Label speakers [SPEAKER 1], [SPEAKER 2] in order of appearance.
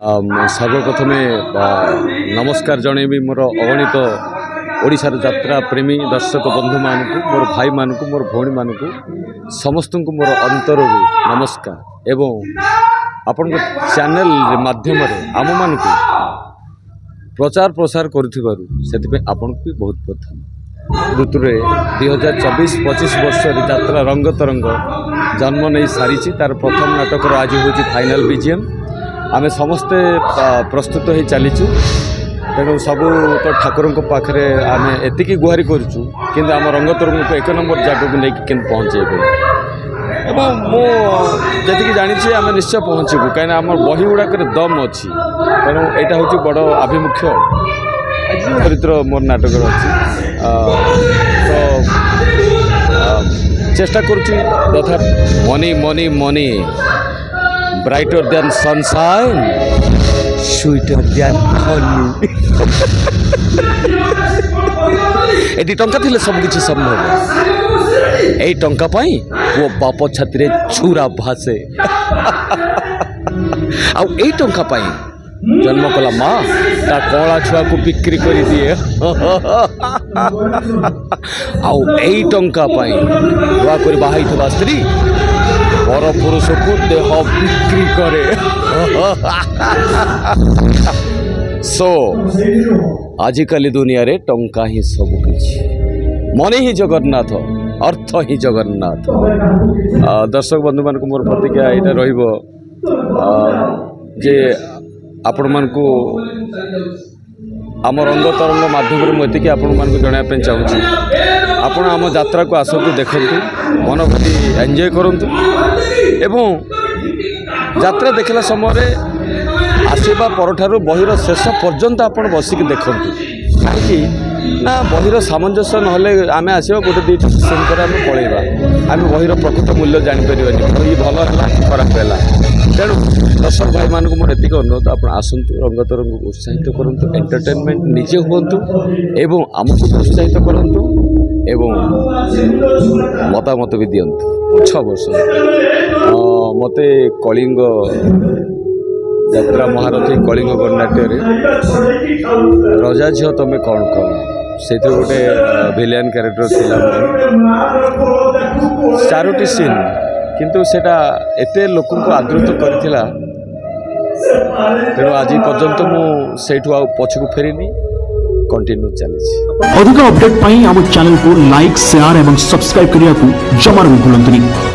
[SPEAKER 1] सर्वप्रथमे नमस्कार जनइबी मोर अगणित ओडिशार यात्रा प्रेमी दर्शक बंधु मानक मोर भाई मानक मोर भौणी मानक समस्त को मोर अंतर नमस्कार एवं आपण चैनल माध्यम आम मान प्रचार प्रसार करुथिबारु सेतिपे आपण भी बहुत बहुत धन्यवाद। ऋतुरे 2024-25 वर्ष यात्रा रंग तरंग जन्म नहीं सारी तार प्रथम नाटक आज हूँ फाइनाल बीजीएम आमे समस्ते प्रस्तुत हो चलीचु तेणु सबू तो ठाकुर पाखे आम एति गुहारी करुचु कि आम रंग तरंग को 1 नंबर जगह को लेकिन पहुँचे एवं मुझे जानी आम निश्चय पहुँचबू कहीं आम बही गुड़ाक दम अच्छी तेणु यहाँ हूँ बड़ आभिमुख्य चरित्र मोर नाटक अच्छी तो चेष्टा करुच्ची तथा money money money brighter then sunshine sweeter than Honey eighty टंका थिले सब किछि संभव एई टंका पाई वो बाप छाती छुरा भासे आ एई टंका पाई जन्म कला माँ ता कला छुआ को बिक्री कर दिए आउ एई टंका पाई छुआ कर बाहाई थबा स्त्री पर पुरुष को देह बिक्री करे सो आजिकाली दुनिया रे टंका ही सब किछि मनी ही जगन्नाथ अर्थ ही जगन्नाथ। दर्शक बंधु मान को मोर प्रतिज्ञा यहाँ रहिबो जे आपण मान को आम रंग तरंग माध्यम मुझे आपण मान को जनाया चाहूँगी आपण आम यात्रा को आसतु देखंतु मन भरी एंजॉय करंतु एवं यात्रा देखला समय आसवा परठारु बहिर शेष पर्यंत आपण बसिक देखंतु कहीं ना बहिर सामंजस्य ना आम आसवा गोटे दुईट सीन पर आम पलैबा आम बहिर प्रकृत मूल्य जापर ये भल है खराब है तेणु दर्शक भाई मान को मोर एतिक अनुरोध आप आसतु रंग तरंग को उत्साहित करूँ एंटरटेनमेंट निजे हूँ एवं आमको प्रोत्साहित करूँ एवं मतामत भी दिंतु 6 वर्ष मते कलिंग यात्रा महारथी कलिंग गणनाट्य रजा झील तुम कौन कौन से गोटे विलेन क्यारेक्टर थिला 4टी सीन किंतु सेटा एते लोक को आदृत करथिला तेणु आज पर्यंत मुझे पछकू फेरिनी कंटिन्यू चली।
[SPEAKER 2] अधिक अपडेट पाई आम चैनल को लाइक शेयर एवं सब्सक्राइब करने को जमार भी भूलंतुनी।